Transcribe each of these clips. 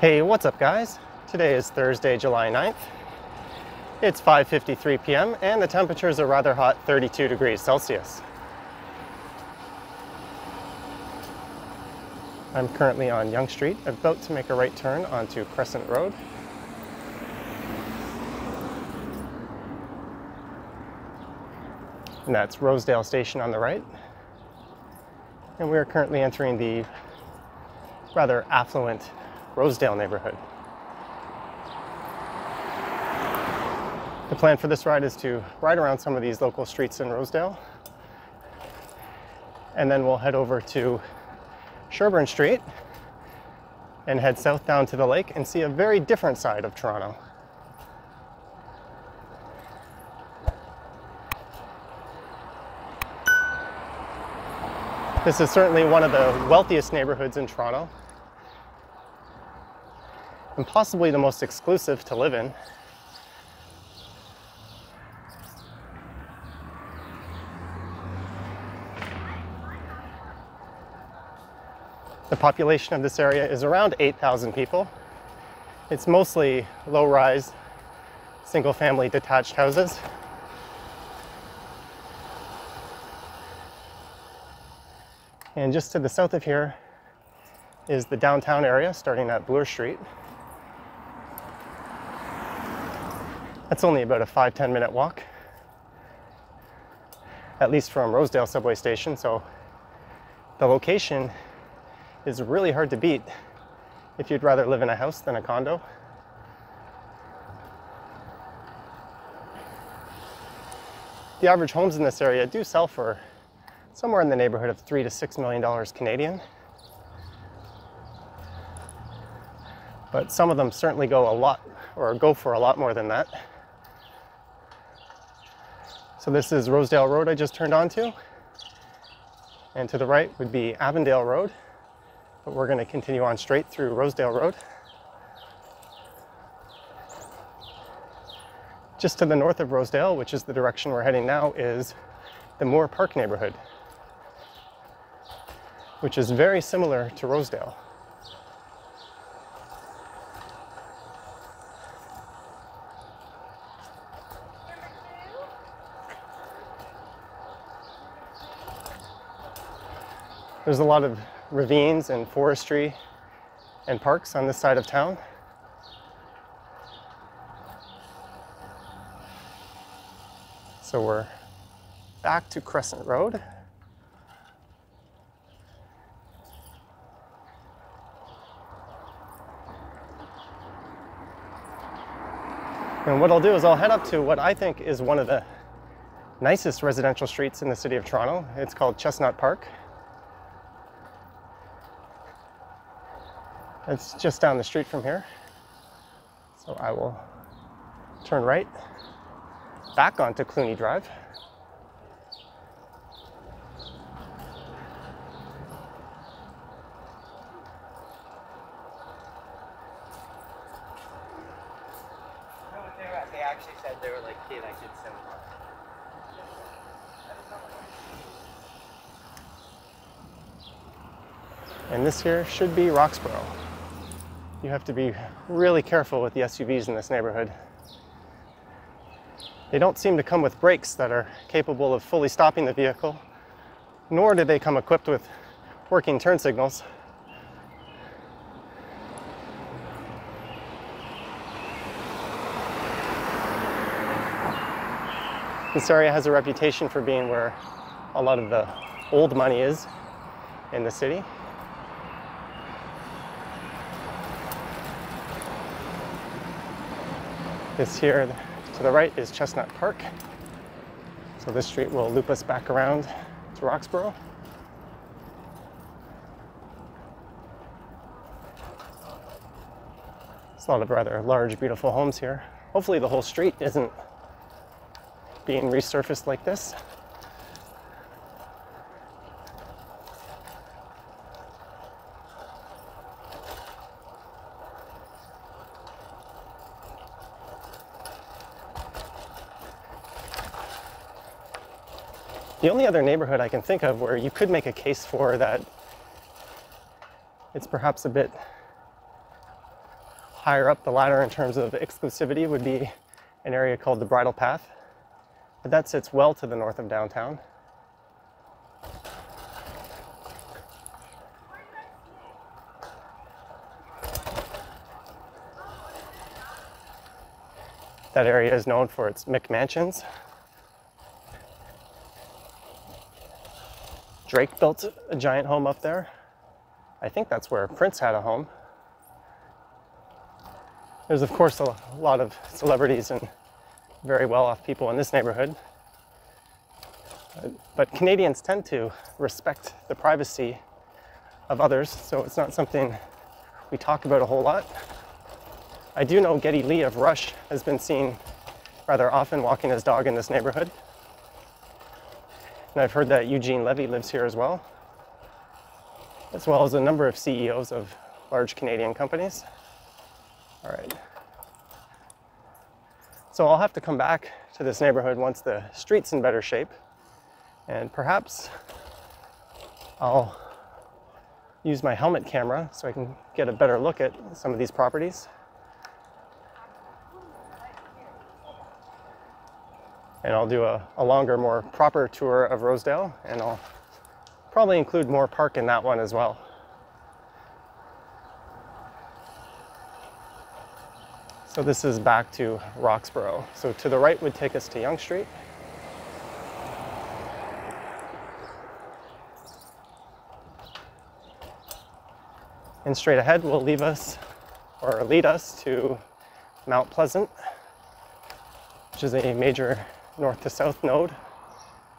Hey, what's up guys? Today is Thursday, July 9th. It's 5:53 p.m. and the temperature is a rather hot 32 degrees Celsius. I'm currently on Yonge Street, about to make a right turn onto Crescent Road. And that's Rosedale Station on the right. And we are currently entering the rather affluent Rosedale neighborhood. The plan for this ride is to ride around some of these local streets in Rosedale, and then we'll head over to Sherbourne Street and head south down to the lake and see a very different side of Toronto. This is certainly one of the wealthiest neighborhoods in Toronto, and possibly the most exclusive to live in. The population of this area is around 8,000 people. It's mostly low-rise, single-family detached houses. And just to the south of here is the downtown area, starting at Bloor Street. That's only about a 5–10 minute walk, at least from Rosedale subway station, so the location is really hard to beat if you'd rather live in a house than a condo. The average homes in this area do sell for somewhere in the neighborhood of $3 to $6 million Canadian. But some of them certainly go for a lot more than that. So this is Rosedale Road I just turned onto. And to the right would be Avondale Road. But we're going to continue on straight through Rosedale Road. Just to the north of Rosedale, which is the direction we're heading now, is the Moore Park neighborhood, which is very similar to Rosedale. There's a lot of ravines and forestry and parks on this side of town. So we're back to Crescent Road. And what I'll do is I'll head up to what I think is one of the nicest residential streets in the city of Toronto. It's called Chestnut Park. It's just down the street from here. So I will turn right back onto Cluny Drive. They actually said they were like, hey, I should send them. And this here should be Roxborough. You have to be really careful with the SUVs in this neighborhood. They don't seem to come with brakes that are capable of fully stopping the vehicle, nor do they come equipped with working turn signals. This area has a reputation for being where a lot of the old money is in the city. This here to the right is Chestnut Park. So this street will loop us back around to Roxborough. There's a lot of rather large, beautiful homes here. Hopefully the whole street isn't being resurfaced like this. The only other neighborhood I can think of where you could make a case for that it's perhaps a bit Higher up the ladder in terms of exclusivity would be an area called the Bridle Path, but that sits well to the north of downtown. That area is known for its McMansions. Drake built a giant home up there. I think that's where Prince had a home. There's of course a lot of celebrities and very well-off people in this neighborhood. But Canadians tend to respect the privacy of others, so it's not something we talk about a whole lot. I do know Geddy Lee of Rush has been seen rather often walking his dog in this neighborhood. And I've heard that Eugene Levy lives here as well as a number of CEOs of large Canadian companies. All right. So I'll have to come back to this neighborhood once the street's in better shape, and perhaps I'll use my helmet camera so I can get a better look at some of these properties. And I'll do a longer, more proper tour of Rosedale, and I'll probably include more park in that one as well. So this is back to Roxborough. So to the right would take us to Yonge Street. And straight ahead will lead us to Mount Pleasant, which is a major north to south node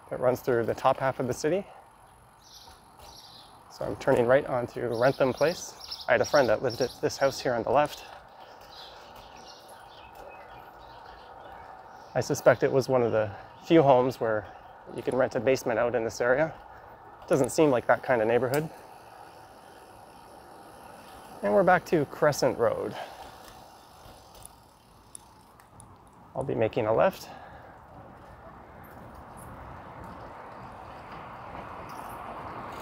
that runs through the top half of the city. So I'm turning right onto Wrentham Place. I had a friend that lived at this house here on the left. I suspect it was one of the few homes where you can rent a basement out in this area. It doesn't seem like that kind of neighborhood. And we're back to Crescent Road. I'll be making a left.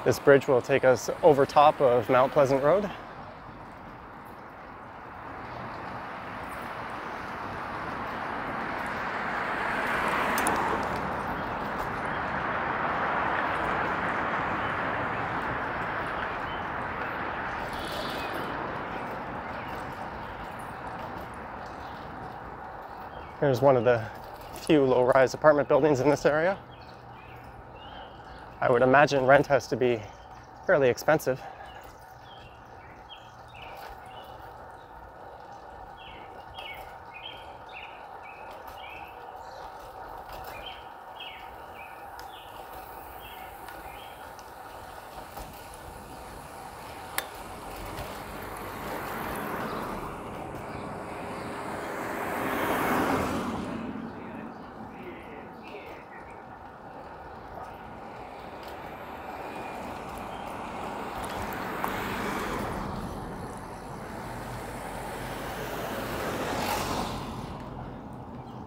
This bridge will take us over top of Mount Pleasant Road. Here's one of the few low-rise apartment buildings in this area. I would imagine rent has to be fairly expensive.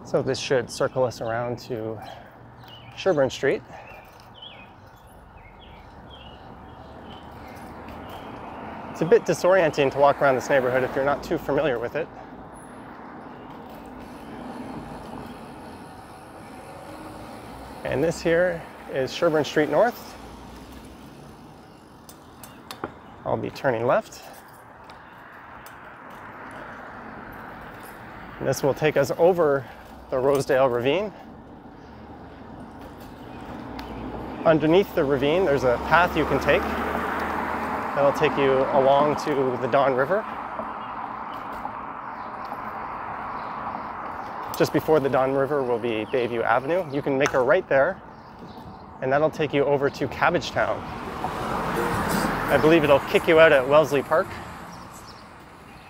So this should circle us around to Sherbourne Street. It's a bit disorienting to walk around this neighborhood if you're not too familiar with it. And this here is Sherbourne Street North. I'll be turning left. And this will take us over the Rosedale ravine. Underneath the ravine, there's a path you can take. That'll take you along to the Don River. Just before the Don River will be Bayview Avenue. You can make a right there, and that'll take you over to Cabbagetown. I believe it'll kick you out at Wellesley Park.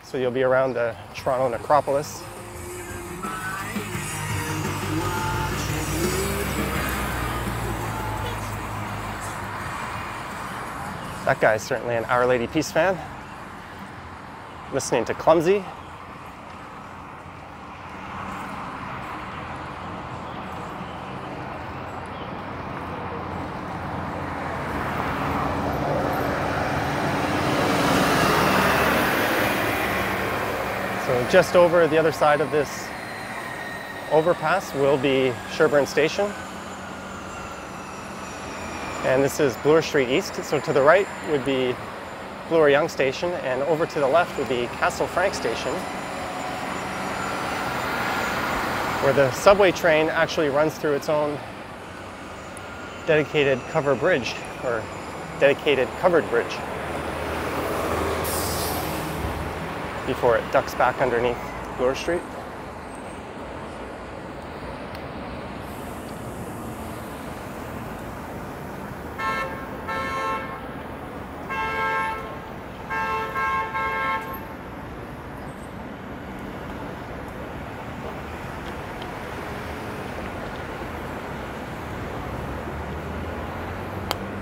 So you'll be around the Toronto necropolis. That guy's certainly an Our Lady Peace fan. Listening to Clumsy. So just over the other side of this overpass will be Sherbourne Station. And this is Bloor Street East. So to the right would be Bloor Yonge Station, and over to the left would be Castle Frank Station, where the subway train actually runs through its own dedicated cover bridge, or dedicated covered bridge, before it ducks back underneath Bloor Street.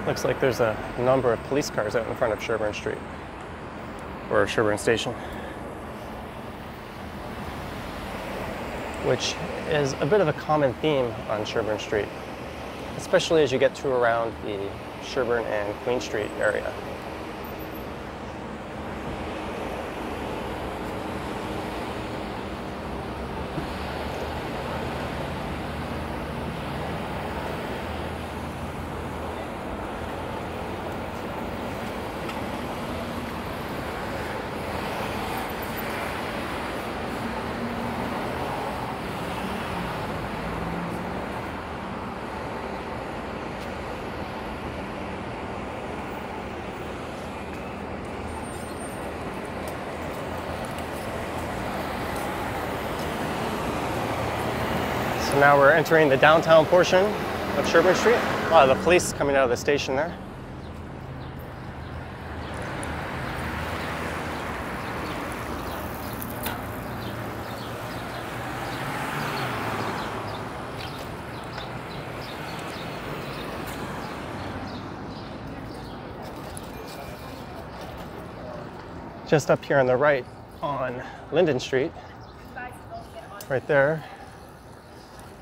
Looks like there's a number of police cars out in front of Sherbourne Street, or Sherbourne Station, which is a bit of a common theme on Sherbourne Street, especially as you get to around the Sherbourne and Queen Street area. So now we're entering the downtown portion of Sherbourne Street. A lot of the police coming out of the station there. Just up here on the right on Linden Street, right there,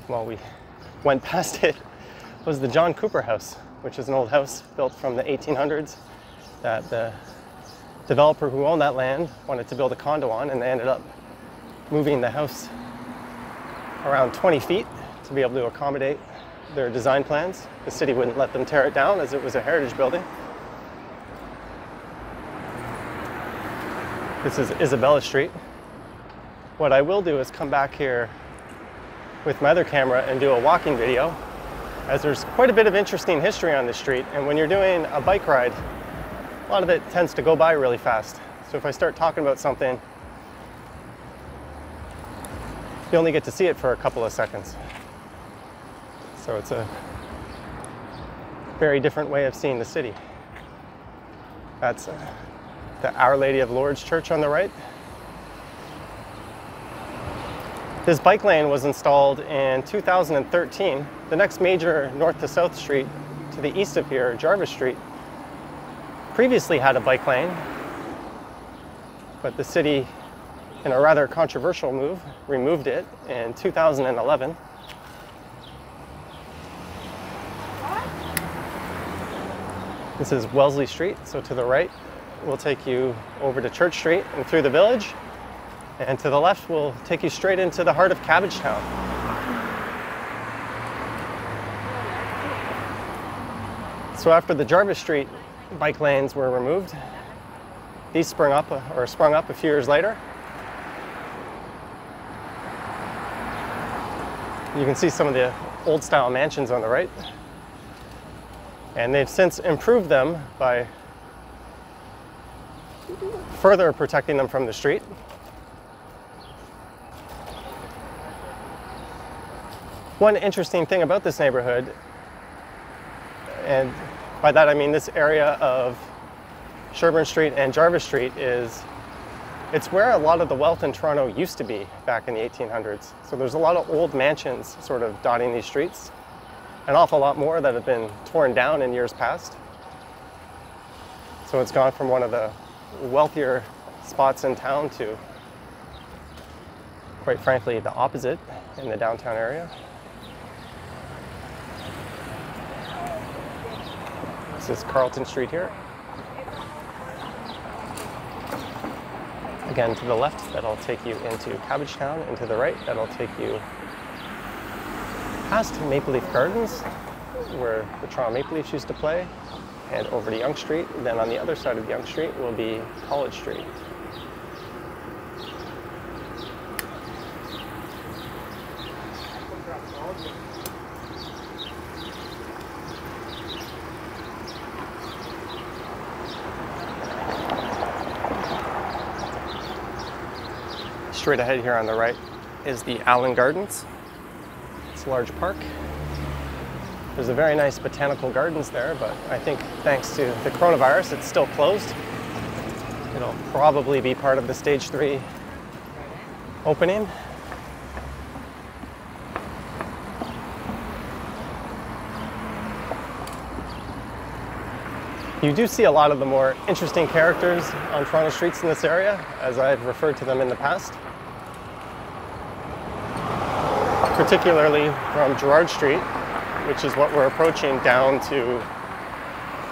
while we went past it, was the John Cooper House, which is an old house built from the 1800s that the developer who owned that land wanted to build a condo on, and they ended up moving the house around 20 feet to be able to accommodate their design plans. The city wouldn't let them tear it down as it was a heritage building. This is Isabella Street. What I will do is come back here with my other camera and do a walking video, as there's quite a bit of interesting history on this street, and when you're doing a bike ride, a lot of it tends to go by really fast. So if I start talking about something, you only get to see it for a couple of seconds. So it's a very different way of seeing the city. That's the Our Lady of Lourdes Church on the right. This bike lane was installed in 2013. The next major north to south street to the east of here, Jarvis Street, previously had a bike lane, but the city, in a rather controversial move, removed it in 2011. This is Wellesley Street, so to the right will take you over to Church Street and through the village. And to the left will take you straight into the heart of Cabbagetown. So after the Jarvis Street bike lanes were removed, these sprung up a few years later. You can see some of the old style mansions on the right. And they've since improved them by further protecting them from the street. One interesting thing about this neighborhood, and by that I mean this area of Sherbourne Street and Jarvis Street, is it's where a lot of the wealth in Toronto used to be back in the 1800s. So there's a lot of old mansions sort of dotting these streets, an awful lot more that have been torn down in years past. So it's gone from one of the wealthier spots in town to, quite frankly, the opposite in the downtown area. This is Carlton Street here. Again, to the left, that'll take you into Cabbagetown, and to the right, that'll take you past Maple Leaf Gardens, where the Toronto Maple Leafs used to play, and over to Yonge Street. Then on the other side of Yonge Street will be College Street. Straight ahead here on the right is the Allen Gardens. It's a large park. There's a very nice botanical gardens there, but I think thanks to the coronavirus, it's still closed. It'll probably be part of the Stage 3 opening. You do see a lot of the more interesting characters on Toronto streets in this area, as I've referred to them in the past. Particularly from Gerrard Street, which is what we're approaching, down to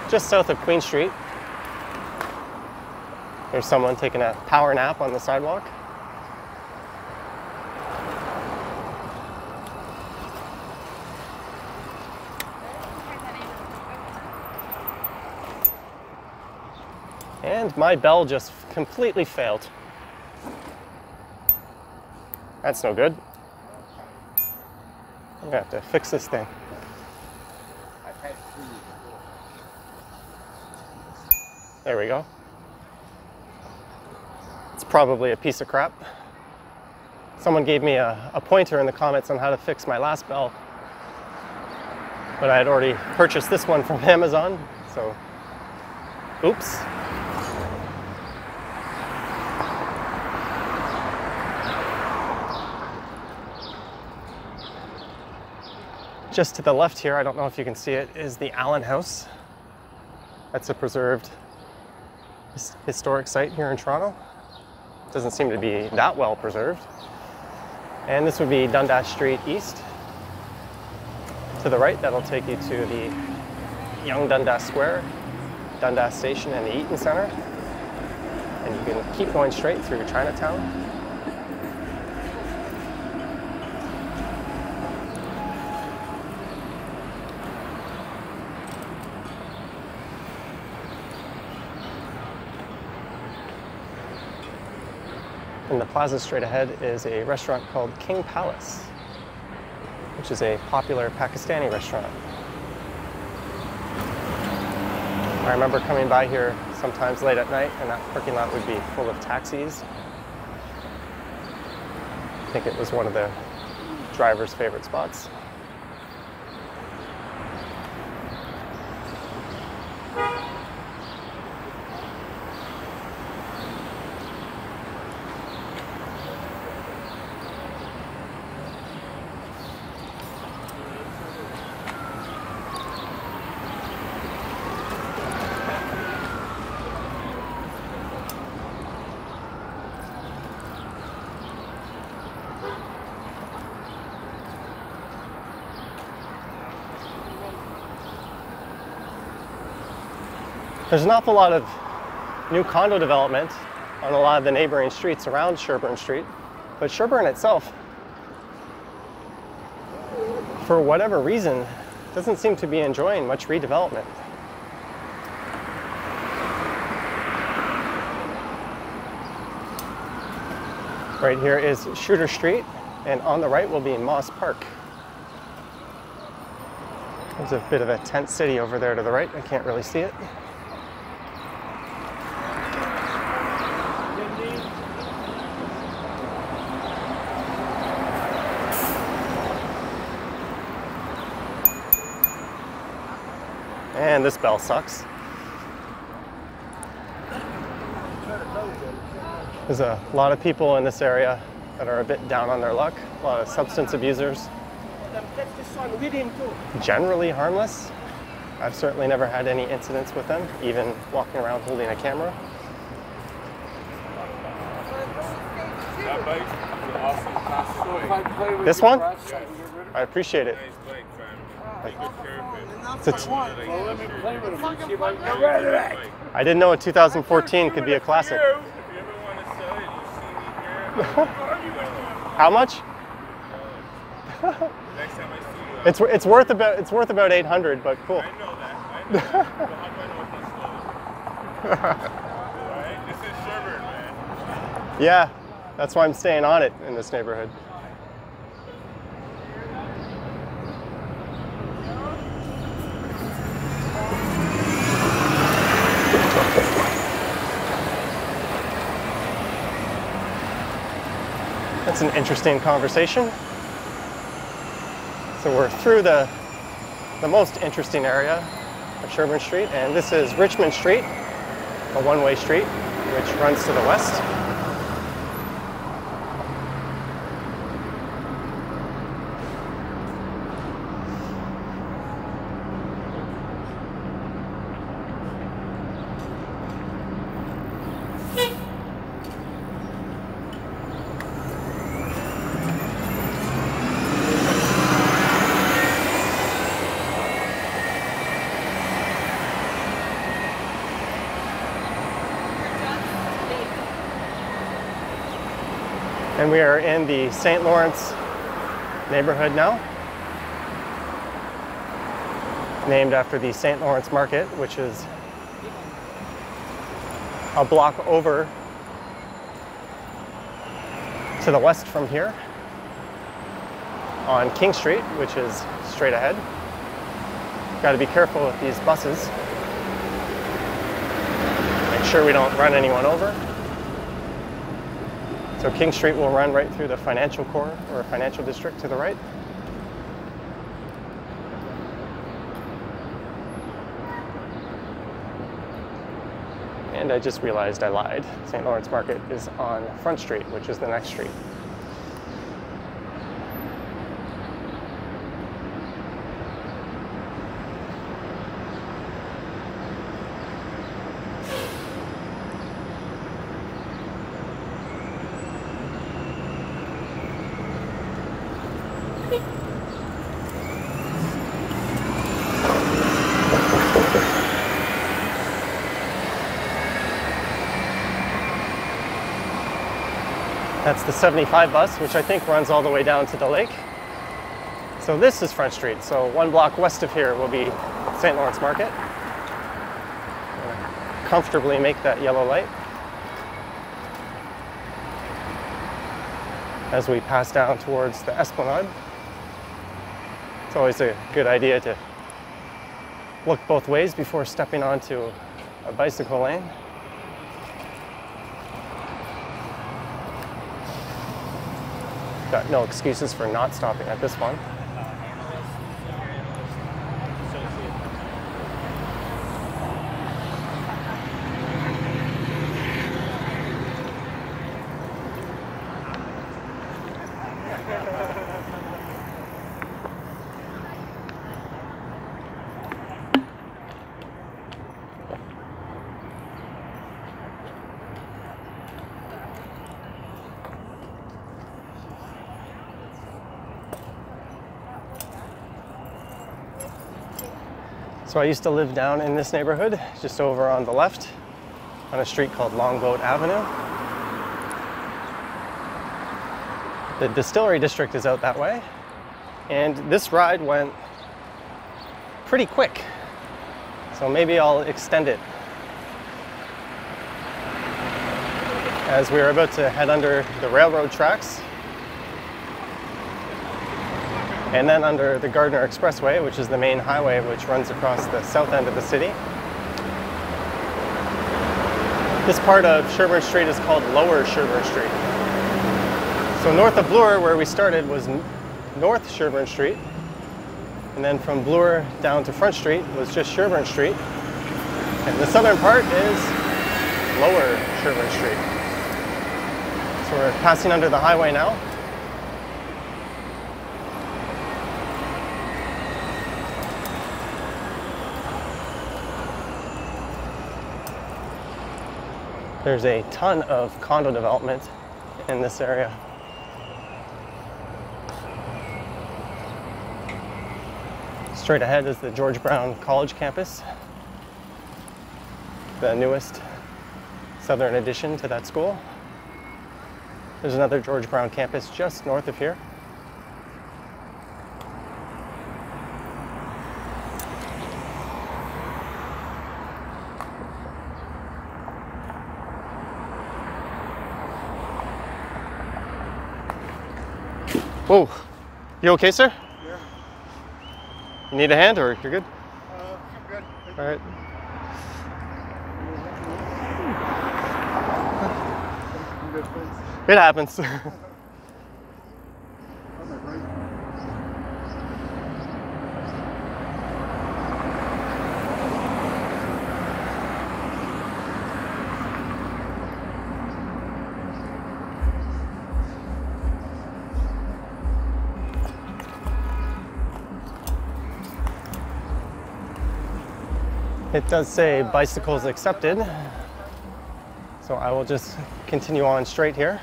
just south of Queen Street. There's someone taking a power nap on the sidewalk. And my bell just completely failed. That's no good. I'm gonna have to fix this thing. There we go. It's probably a piece of crap. Someone gave me a pointer in the comments on how to fix my last bell, but I had already purchased this one from Amazon, so oops. Just to the left here, I don't know if you can see it, is the Allen House. That's a preserved historic site here in Toronto. Doesn't seem to be that well preserved. And this would be Dundas Street East. To the right, that'll take you to the Yonge Dundas Square, Dundas Station, and the Eaton Centre. And you can keep going straight through Chinatown. In the plaza straight ahead is a restaurant called King Palace, which is a popular Pakistani restaurant. I remember coming by here sometimes late at night, and that parking lot would be full of taxis. I think it was one of the driver's favorite spots. There's an awful lot of new condo development on a lot of the neighboring streets around Sherbourne Street, but Sherbourne itself, for whatever reason, doesn't seem to be enjoying much redevelopment. Right here is Shooter Street, and on the right will be Moss Park. There's a bit of a tent city over there to the right. I can't really see it. And this bell sucks. There's a lot of people in this area that are a bit down on their luck. A lot of substance abusers. Generally harmless. I've certainly never had any incidents with them, even walking around holding a camera. This one? I appreciate it. I didn't know a 2014 could be a classic. How much? Next time I see you, It's worth about 800, but cool. I know that. But how do I know it's not stolen? Right? This is Sherbourne, man. Yeah, that's why I'm staying on it in this neighborhood. That's an interesting conversation. So we're through the most interesting area of Sherbourne Street, and this is Richmond Street, a one-way street which runs to the west. And we are in the St. Lawrence neighborhood now, named after the St. Lawrence Market, which is a block over to the west from here on King Street, which is straight ahead. Got to be careful with these buses. Make sure we don't run anyone over. So King Street will run right through the financial core or financial district to the right. And I just realized I lied. St. Lawrence Market is on Front Street, which is the next street. That's the 75 bus, which I think runs all the way down to the lake. So this is Front Street. So one block west of here will be St. Lawrence Market. Comfortably make that yellow light as we pass down towards the Esplanade. It's always a good idea to look both ways before stepping onto a bicycle lane. Got no excuses for not stopping at this one. So I used to live down in this neighborhood, just over on the left, on a street called Longboat Avenue. The distillery district is out that way, and this ride went pretty quick, so maybe I'll extend it. As we are about to head under the railroad tracks, and then under the Gardner Expressway, which is the main highway which runs across the south end of the city. This part of Sherbourne Street is called Lower Sherbourne Street. So north of Bloor, where we started, was North Sherbourne Street. And then from Bloor down to Front Street was just Sherbourne Street. And the southern part is Lower Sherbourne Street. So we're passing under the highway now. There's a ton of condo development in this area. Straight ahead is the George Brown College campus, the newest southern addition to that school. There's another George Brown campus just north of here. Whoa, you okay, sir? Yeah. You need a hand or you're good? I'm good. All right. I'm good, thanks. It happens. It does say bicycles accepted, so I will just continue on straight here.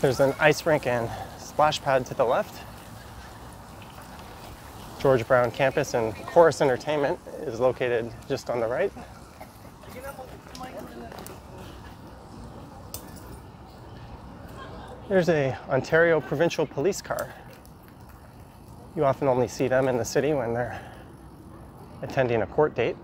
There's an ice rink and splash pad to the left. George Brown campus and Chorus Entertainment is located just on the right. There's a Ontario Provincial Police car. You often only see them in the city when they're attending a court date.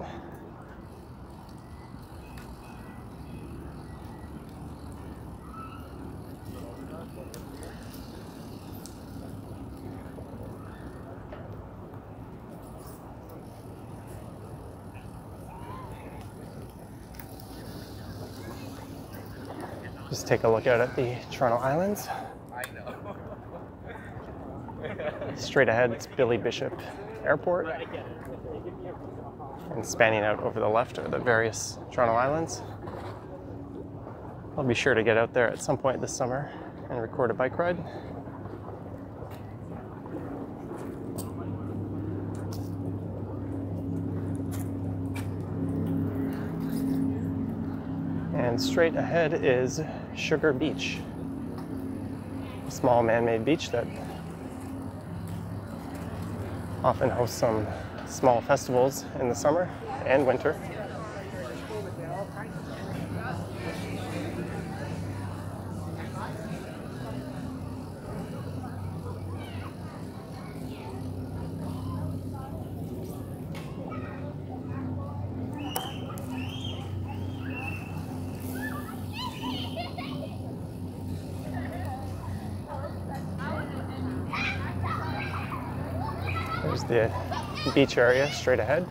Just take a look out at the Toronto Islands. I know. Straight ahead, it's Billy Bishop Airport. And spanning out over the left are the various Toronto Islands. I'll be sure to get out there at some point this summer and record a bike ride. And straight ahead is Sugar Beach, a small man-made beach that often hosts some small festivals in the summer and winter. There's the beach area straight ahead.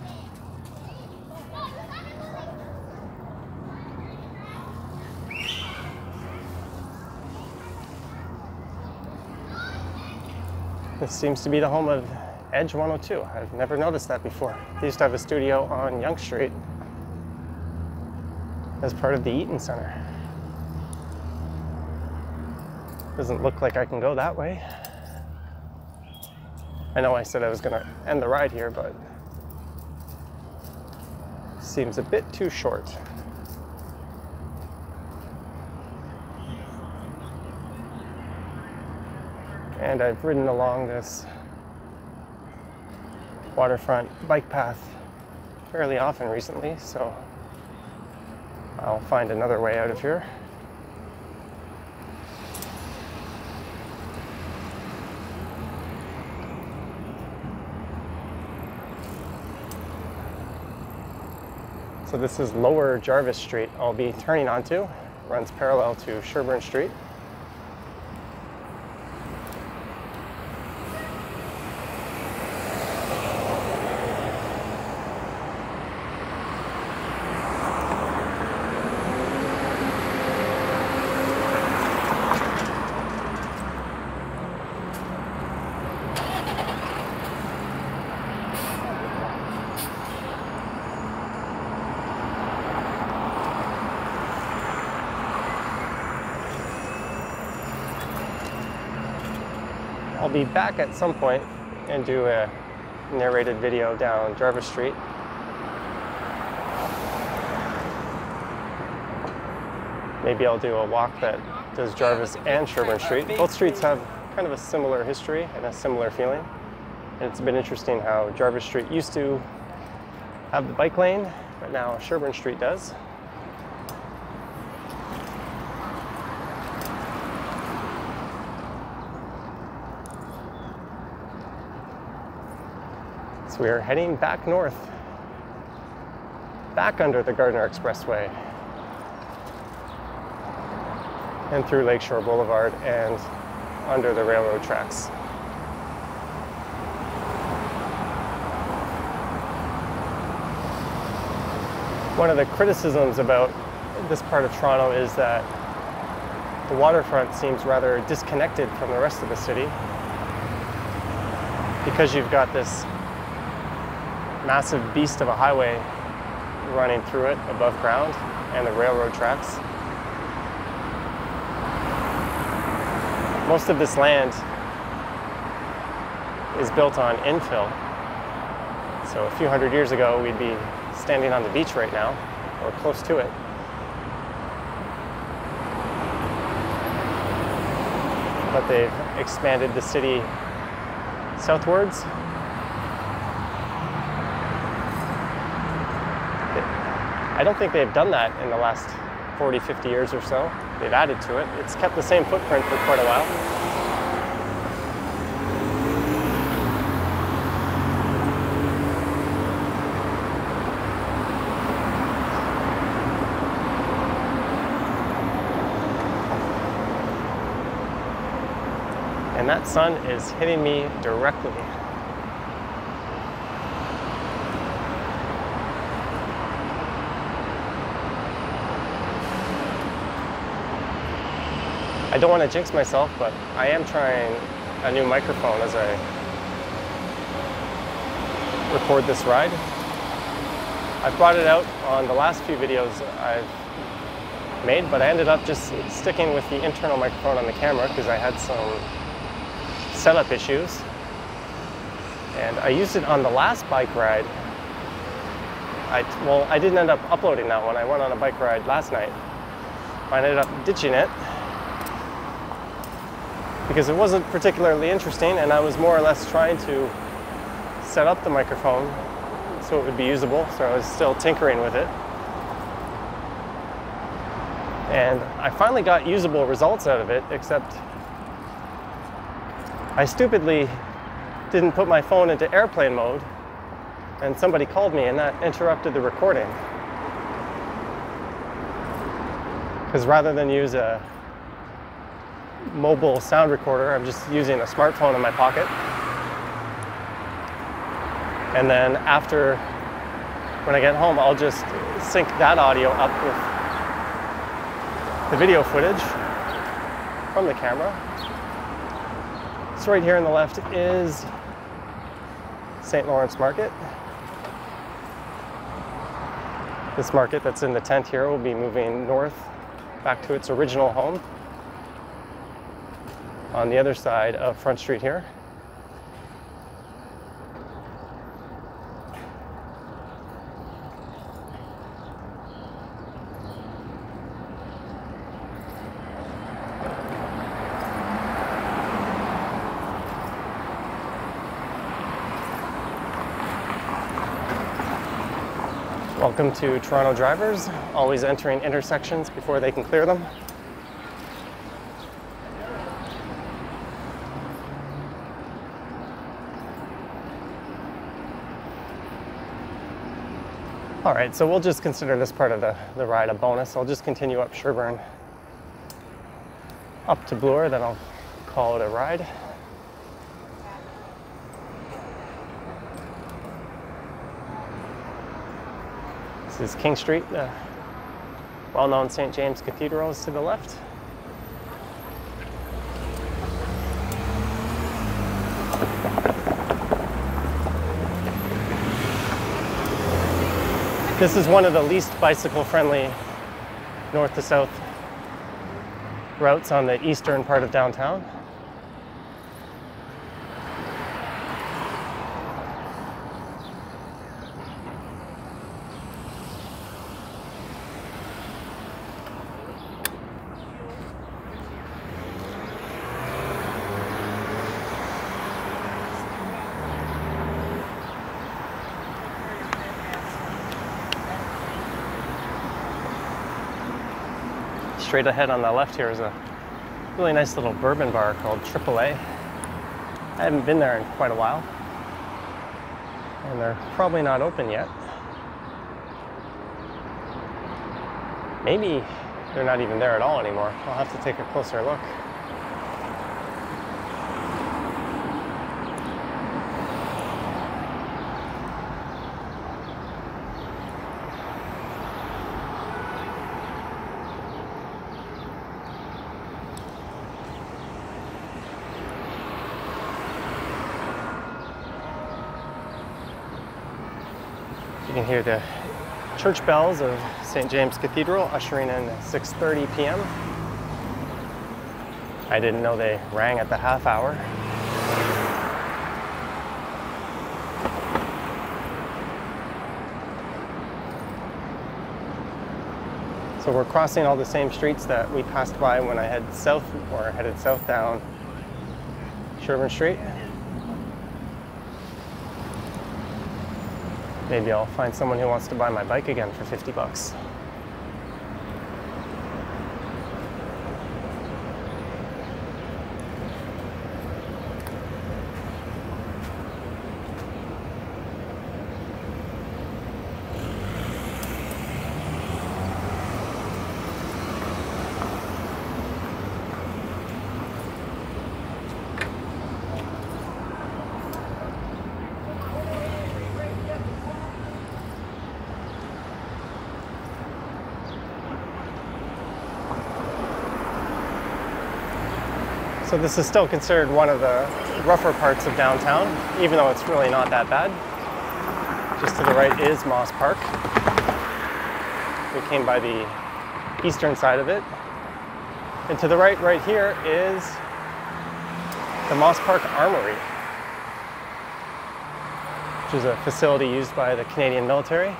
This seems to be the home of Edge 102. I've never noticed that before. They used to have a studio on Yonge Street as part of the Eaton Center. Doesn't look like I can go that way. I know I said I was going to end the ride here, but seems a bit too short. And I've ridden along this waterfront bike path fairly often recently, so I'll find another way out of here. So this is Lower Jarvis Street I'll be turning onto. Runs parallel to Sherbourne Street. I'll be back at some point and do a narrated video down Jarvis Street. Maybe I'll do a walk that does Jarvis and Sherbourne Street. Both streets have kind of a similar history and a similar feeling. And it's been interesting how Jarvis Street used to have the bike lane but now Sherbourne Street does. So we are heading back north, back under the Gardiner Expressway, and through Lakeshore Boulevard and under the railroad tracks. One of the criticisms about this part of Toronto is that the waterfront seems rather disconnected from the rest of the city, because you've got this massive beast of a highway running through it above ground and the railroad tracks. Most of this land is built on infill. So a few hundred years ago, we'd be standing on the beach right now, or close to it. But they've expanded the city southwards. I don't think they've done that in the last 40, 50 years or so. They've added to it. It's kept the same footprint for quite a while. And that sun is hitting me directly. I don't want to jinx myself, but I am trying a new microphone as I record this ride. I've brought it out on the last few videos I've made, but I ended up just sticking with the internal microphone on the camera because I had some setup issues. And I used it on the last bike ride. Well, I didn't end up uploading that one. I went on a bike ride last night. I ended up ditching it because it wasn't particularly interesting, and I was more or less trying to set up the microphone so it would be usable, so I was still tinkering with it. And I finally got usable results out of it, except I stupidly didn't put my phone into airplane mode, and somebody called me and that interrupted the recording. Because rather than use a mobile sound recorder, I'm just using a smartphone in my pocket. And then after, when I get home, I'll just sync that audio up with the video footage from the camera. So right here on the left is St. Lawrence Market. This market that's in the tent here will be moving north back to its original home on the other side of Front Street here. Welcome to Toronto drivers, always entering intersections before they can clear them. All right, so we'll just consider this part of the ride a bonus. I'll just continue up Sherbourne, up to Bloor, then I'll call it a ride. This is King Street, the well-known St. James Cathedral is to the left. This is one of the least bicycle-friendly north to south routes on the eastern part of downtown. Straight ahead on the left here is a really nice little bourbon bar called AAA. I haven't been there in quite a while, and they're probably not open yet. Maybe they're not even there at all anymore. I'll have to take a closer look. You can hear the church bells of St. James Cathedral ushering in 6:30 p.m. I didn't know they rang at the half hour. So we're crossing all the same streets that we passed by when I headed south down Sherbourne Street. Maybe I'll find someone who wants to buy my bike again for 50 bucks. So this is still considered one of the rougher parts of downtown, even though it's really not that bad. Just to the right is Moss Park. We came by the eastern side of it. And to the right here is the Moss Park Armory, which is a facility used by the Canadian military.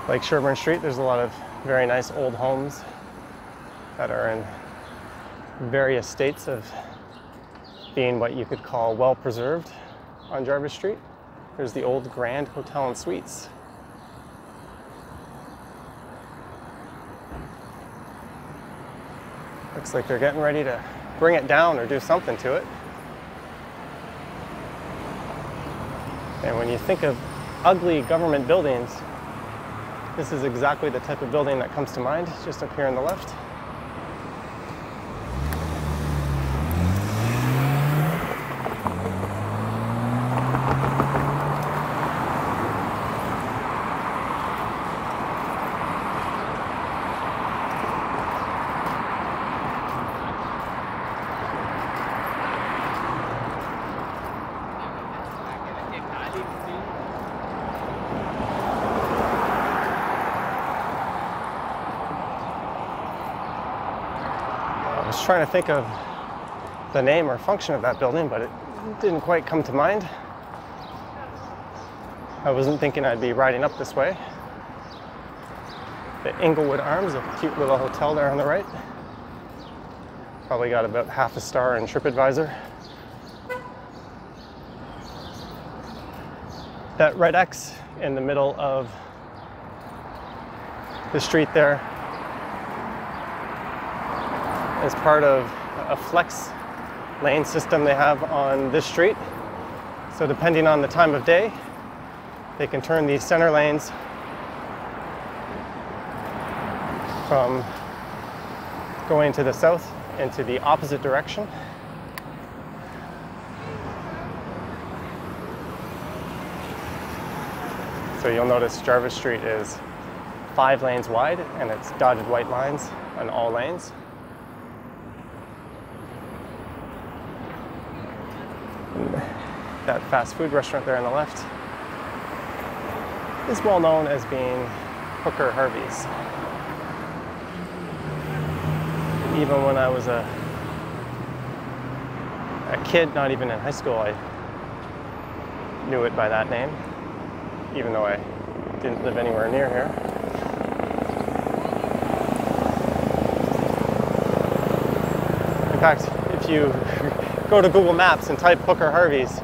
Like Sherbourne Street, there's a lot of very nice old homes that are in various states of being what you could call well preserved on Jarvis Street. There's the old Grand Hotel and Suites. Looks like they're getting ready to bring it down or do something to it. And when you think of ugly government buildings, this is exactly the type of building that comes to mind, just up here on the left. I was trying to think of the name or function of that building, but it didn't quite come to mind. I wasn't thinking I'd be riding up this way. The Inglewood Arms, a cute little hotel there on the right. Probably got about half a star in TripAdvisor. That red X in the middle of the street there is part of a flex lane system they have on this street. So depending on the time of day, they can turn these center lanes from going to the south into the opposite direction. So you'll notice Jarvis Street is 5 lanes wide and it's dotted white lines on all lanes. That fast food restaurant there on the left is well known as being Hooker Harvey's. Even when I was a kid, not even in high school, I knew it by that name, even though I didn't live anywhere near here. In fact, if you go to Google Maps and type Hooker Harvey's,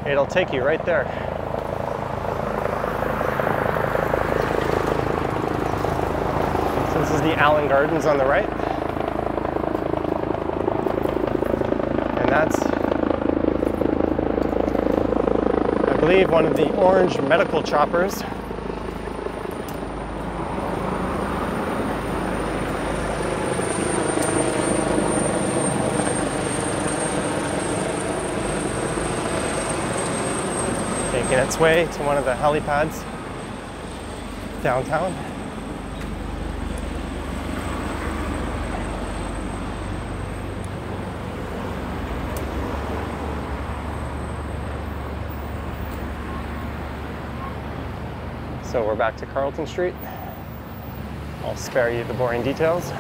it'll take you right there. So this is the Allen Gardens on the right. And that's, I believe, one of the orange medical choppers. Making its way to one of the helipads downtown. So we're back to Carlton Street. I'll spare you the boring details.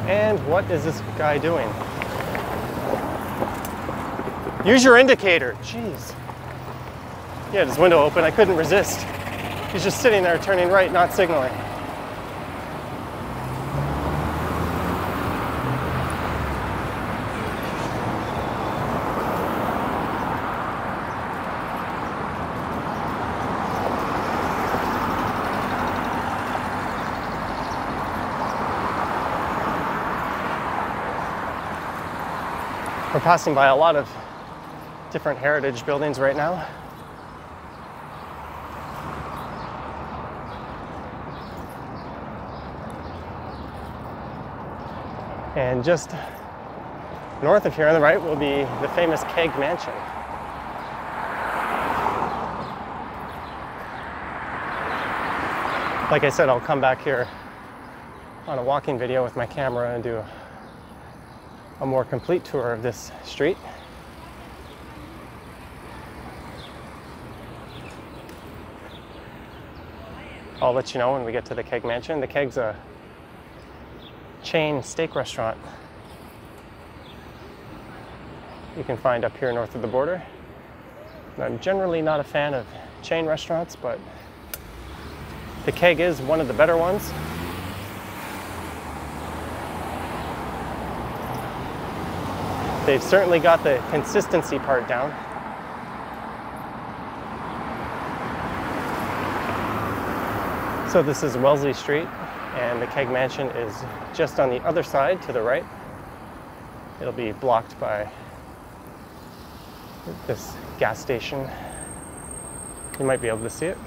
And what is this guy doing? Use your indicator. Jeez. He had his window open. I couldn't resist. He's just sitting there turning right, not signaling. We're passing by a lot of different heritage buildings right now. And just north of here on the right will be the famous Keg Mansion. Like I said, I'll come back here on a walking video with my camera and do a more complete tour of this street. I'll let you know when we get to the Keg Mansion. The Keg's a chain steak restaurant you can find up here north of the border. And I'm generally not a fan of chain restaurants, but the Keg is one of the better ones. They've certainly got the consistency part down. So this is Wellesley Street, and the Keg Mansion is just on the other side to the right. It'll be blocked by this gas station. You might be able to see it.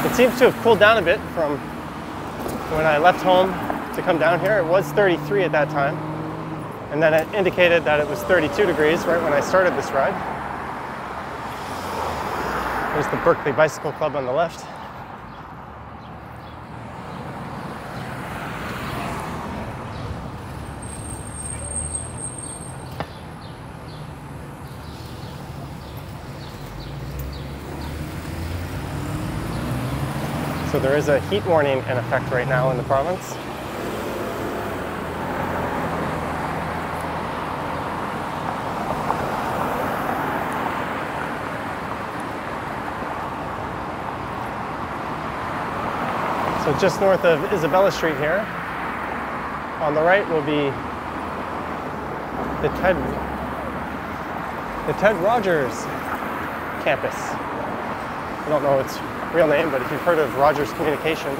It seems to have cooled down a bit from when I left home to come down here. It was 33 at that time, and then it indicated that it was 32 degrees right when I started this ride. There's the Berkeley Bicycle Club on the left. So there is a heat warning in effect right now in the province. So just north of Isabella Street here, on the right will be the Ted Rogers campus. I don't know its real name, but if you've heard of Rogers Communications,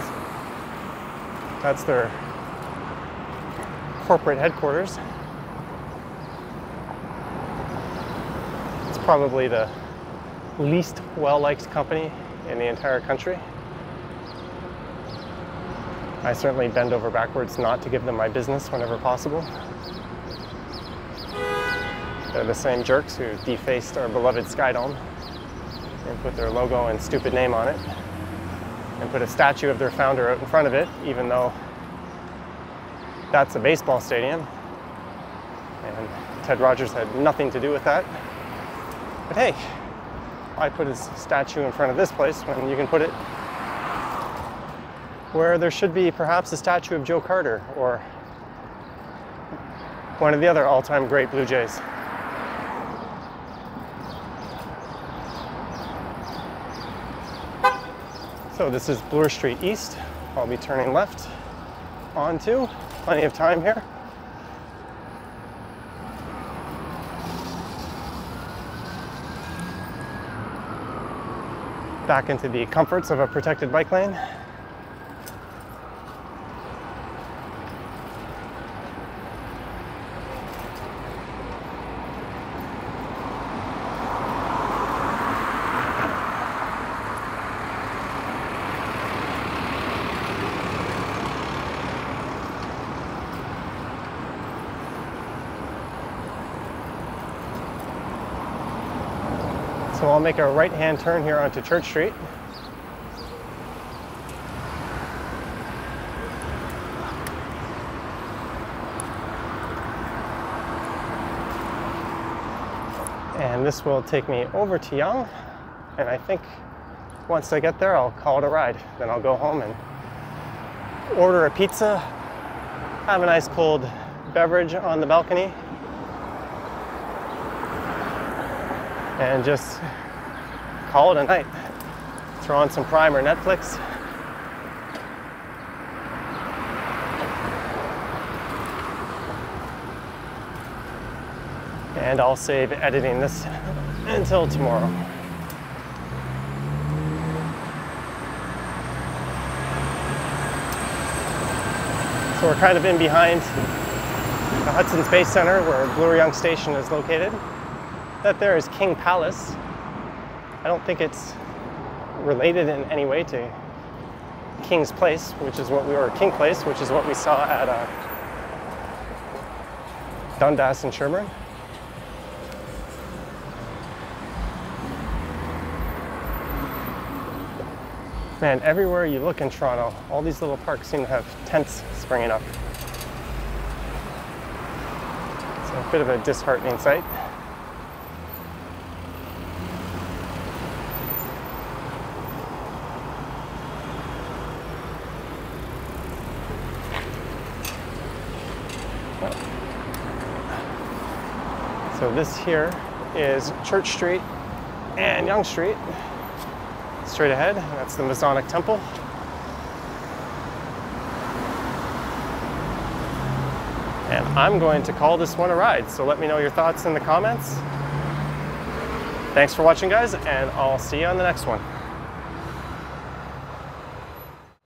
that's their corporate headquarters. It's probably the least well-liked company in the entire country. I certainly bend over backwards not to give them my business whenever possible. They're the same jerks who defaced our beloved Skydome and put their logo and stupid name on it, and put a statue of their founder out in front of it, even though that's a baseball stadium. And Ted Rogers had nothing to do with that. But hey, Why put his statue in front of this place when you can put it where there should be perhaps a statue of Joe Carter or one of the other all-time great Blue Jays. So this is Bloor Street East. I'll be turning left onto. Plenty of time here. Back into the comforts of a protected bike lane. So I'll make a right-hand turn here onto Church Street. And this will take me over to Yonge. And I think once I get there, I'll call it a ride. Then I'll go home and order a pizza, have a nice cold beverage on the balcony, and just call it a night. Throw on some Prime or Netflix. And I'll save editing this until tomorrow. So we're kind of in behind the Hudson Space Center where Bloor Yonge Station is located. That there is King Palace. I don't think it's related in any way to King's Place, which is what we were King Place, which is what we saw at Dundas and Sherbourne. Man, everywhere you look in Toronto, all these little parks seem to have tents springing up. It's a bit of a disheartening sight. So this here is Church Street and Yonge Street. Straight ahead, that's the Masonic Temple. And I'm going to call this one a ride, so let me know your thoughts in the comments. Thanks for watching, guys, and I'll see you on the next one.